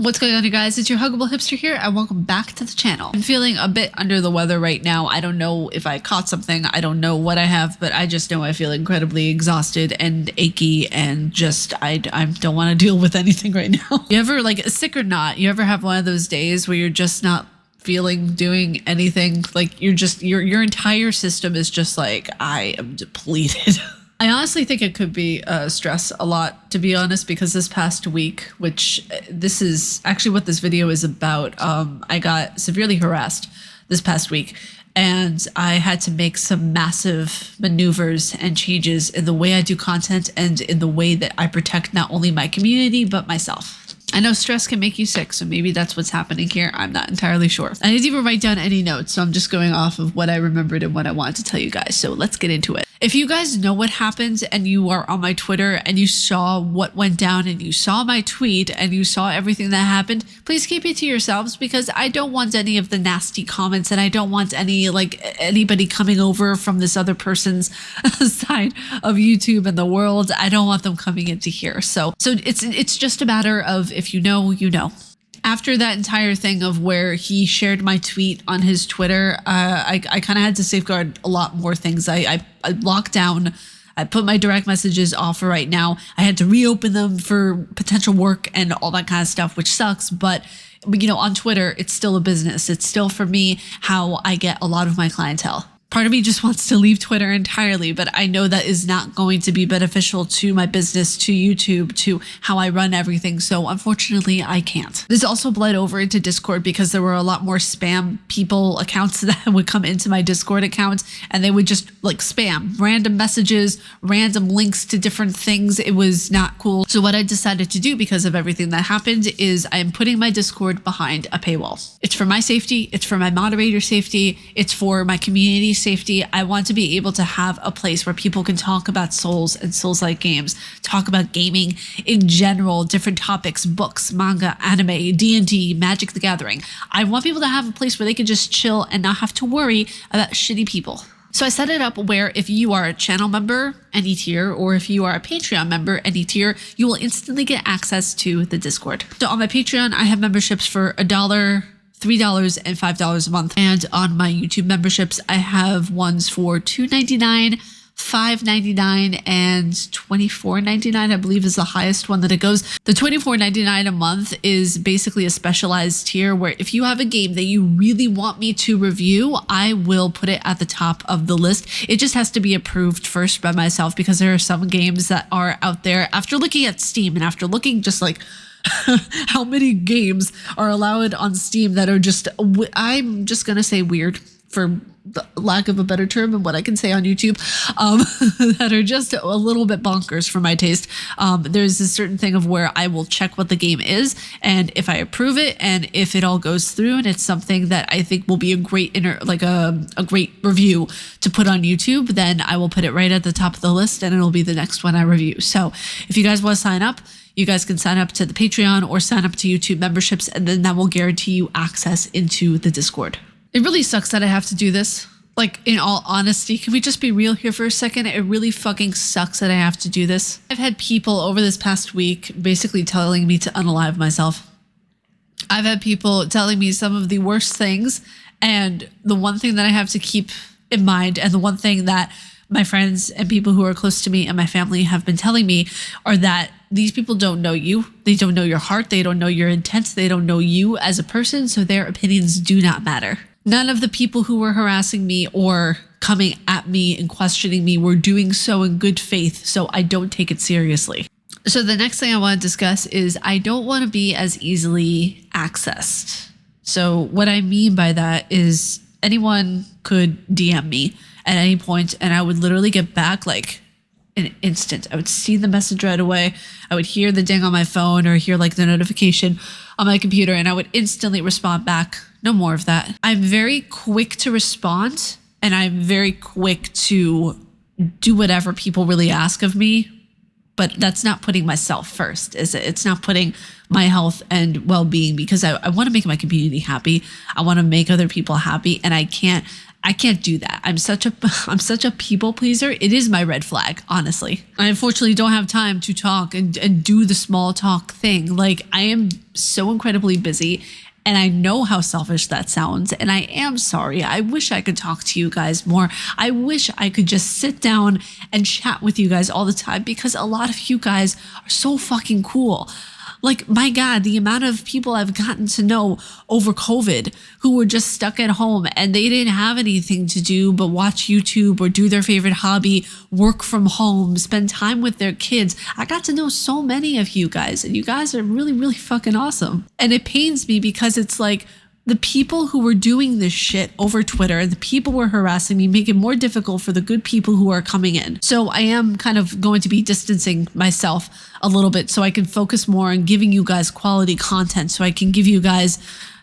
What's going on, you guys? It's your Huggable Hipster here, and welcome back to the channel. I'm feeling a bit under the weather right now. I don't know if I caught something. I don't know what I have, but I just know I feel incredibly exhausted and achy and just, I don't want to deal with anything right now. You ever, like, sick or not, you ever have one of those days where you're just not feeling doing anything? Like, you're just, your entire system is just like, I am depleted. I honestly think it could be stress a lot, to be honest, because this past week, which this is actually what this video is about, I got severely harassed this past week, and I had to make some massive maneuvers and changes in the way I do content and in the way that I protect not only my community, but myself. I know stress can make you sick, so maybe that's what's happening here. I'm not entirely sure. I didn't even write down any notes, so I'm just going off of what I remembered and what I wanted to tell you guys. So let's get into it. If you guys know what happened and you are on my Twitter and you saw what went down and you saw my tweet and you saw everything that happened, please keep it to yourselves, because I don't want any of the nasty comments and I don't want anybody coming over from this other person's side of YouTube and the world. I don't want them coming into here. So it's just a matter of, if you know, you know. After that entire thing of where he shared my tweet on his Twitter, I kind of had to safeguard a lot more things. I locked down, I put my direct messages off for right now. I had to reopen them for potential work and all that kind of stuff, which sucks. But you know, on Twitter, it's still a business. It's still, for me, how I get a lot of my clientele. Part of me just wants to leave Twitter entirely, but I know that is not going to be beneficial to my business, to YouTube, to how I run everything. So unfortunately, I can't. This also bled over into Discord because there were a lot more spam people accounts that would come into my Discord account, and they would just like spam random messages, random links to different things. It was not cool. So what I decided to do, because of everything that happened, is I am putting my Discord behind a paywall. It's for my safety. It's for my moderator safety. It's for my community safety. I want to be able to have a place where people can talk about Souls and Souls-like games, talk about gaming in general, different topics, books, manga, anime, D&D, Magic the Gathering. I want people to have a place where they can just chill and not have to worry about shitty people. So I set it up where if you are a channel member, any tier, or if you are a Patreon member, any tier, you will instantly get access to the Discord. So on my Patreon, I have memberships for $1, $3, and $5 a month. And on my YouTube memberships, I have ones for $2.99, $5.99, and $24.99, I believe, is the highest one that it goes. The $24.99 a month is basically a specialized tier where if you have a game that you really want me to review, I will put it at the top of the list. It just has to be approved first by myself, because there are some games that are out there, after looking at Steam and after looking just like how many games are allowed on Steam that are just, I'm just going to say weird, for the lack of a better term, and what I can say on YouTube, that are just a little bit bonkers for my taste. There's a certain thing of where I will check what the game is, and if I approve it, and if it all goes through, and it's something that I think will be a great a great review to put on YouTube, then I will put it right at the top of the list, and it'll be the next one I review. So if you guys want to sign up, you guys can sign up to the Patreon or sign up to YouTube memberships, and then that will guarantee you access into the Discord. It really sucks that I have to do this. Like, in all honesty, can we just be real here for a second? It really fucking sucks that I have to do this. I've had people over this past week basically telling me to unalive myself. I've had people telling me some of the worst things, and the one thing that I have to keep in mind, and the one thing that my friends and people who are close to me and my family have been telling me, are that these people don't know you. They don't know your heart. They don't know your intent. They don't know you as a person. So their opinions do not matter. None of the people who were harassing me or coming at me and questioning me were doing so in good faith. So I don't take it seriously. So the next thing I want to discuss is I don't want to be as easily accessed. So what I mean by that is anyone could DM me at any point, and I would literally get back like an instant. I would see the message right away. I would hear the ding on my phone or hear like the notification on my computer, and I would instantly respond back. No more of that. I'm very quick to respond, and I'm very quick to do whatever people really ask of me, but that's not putting myself first, is it? It's not putting my health and well-being, because I want to make my community happy. I want to make other people happy, and I can't I can't do that. I'm such a people pleaser. It is my red flag, honestly. I unfortunately don't have time to talk and do the small talk thing. Like, I am so incredibly busy, and I know how selfish that sounds, and I am sorry. I wish I could talk to you guys more. I wish I could just sit down and chat with you guys all the time, because a lot of you guys are so fucking cool. Like, my God, the amount of people I've gotten to know over COVID who were just stuck at home and they didn't have anything to do but watch YouTube or do their favorite hobby, work from home, spend time with their kids. I got to know so many of you guys, and you guys are really, really fucking awesome. And it pains me because it's like, the people who were doing this shit over Twitter, the people who were harassing me, make it more difficult for the good people who are coming in. So I am kind of going to be distancing myself a little bit so I can focus more on giving you guys quality content, so I can give you guys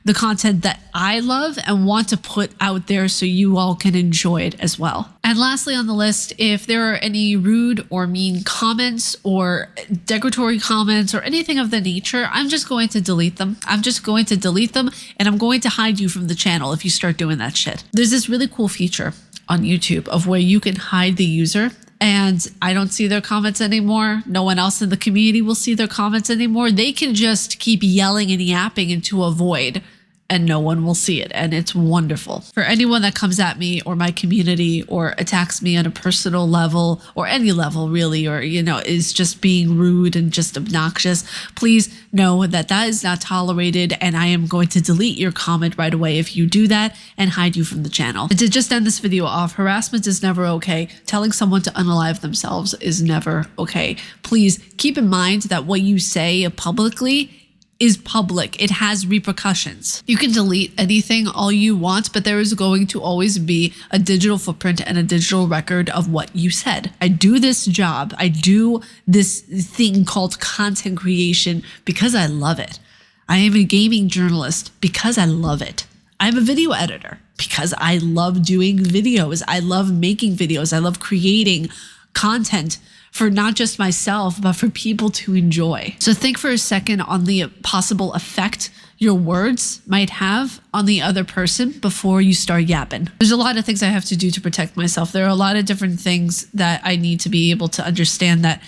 the content that I love and want to put out there so you all can enjoy it as well. And lastly on the list, if there are any rude or mean comments or degradatory comments or anything of the nature, I'm just going to delete them. I'm just going to delete them, and I'm going to hide you from the channel if you start doing that shit. There's this really cool feature on YouTube of where you can hide the user, and I don't see their comments anymore. No one else in the community will see their comments anymore. They can just keep yelling and yapping into a void, and no one will see it. And it's wonderful. For anyone that comes at me or my community or attacks me on a personal level or any level really, or, you know, is just being rude and just obnoxious, please know that that is not tolerated, and I am going to delete your comment right away if you do that and hide you from the channel. And to just end this video off, harassment is never okay. Telling someone to unalive themselves is never okay. Please keep in mind that what you say publicly is public. It has repercussions. You can delete anything all you want, but there is going to always be a digital footprint and a digital record of what you said. I do this job. I do this thing called content creation because I love it. I am a gaming journalist because I love it. I'm a video editor because I love doing videos. I love making videos. I love creating content for not just myself, but for people to enjoy. So think for a second on the possible effect your words might have on the other person before you start yapping. There's a lot of things I have to do to protect myself. There are a lot of different things that I need to be able to understand, that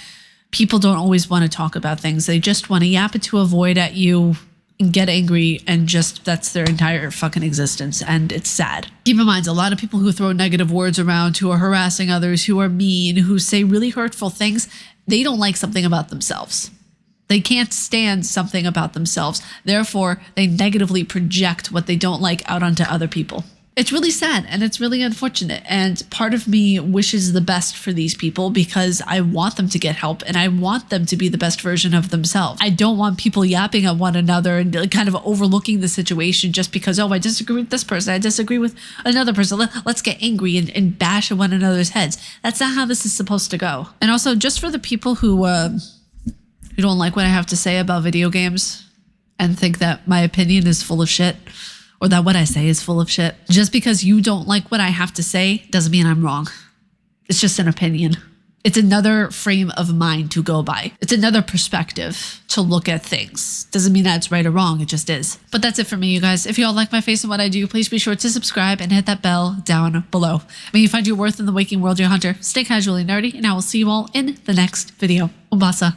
people don't always want to talk about things. They just want to yap into a void at you and get angry, and just that's their entire fucking existence, and it's sad. Keep in mind, a lot of people who throw negative words around, who are harassing others, who are mean, who say really hurtful things, they don't like something about themselves. They can't stand something about themselves. Therefore, they negatively project what they don't like out onto other people. It's really sad and it's really unfortunate. And part of me wishes the best for these people because I want them to get help and I want them to be the best version of themselves. I don't want people yapping at one another and kind of overlooking the situation just because, oh, I disagree with this person, I disagree with another person. Let's get angry and bash at one another's heads. That's not how this is supposed to go. And also, just for the people who don't like what I have to say about video games and think that my opinion is full of shit, or that what I say is full of shit. Just because you don't like what I have to say doesn't mean I'm wrong. It's just an opinion. It's another frame of mind to go by. It's another perspective to look at things. Doesn't mean that it's right or wrong, it just is. But that's it for me, you guys. If you all like my face and what I do, please be sure to subscribe and hit that bell down below. May you find your worth in the waking world, your hunter. Stay casually nerdy, and I will see you all in the next video. Umbasa.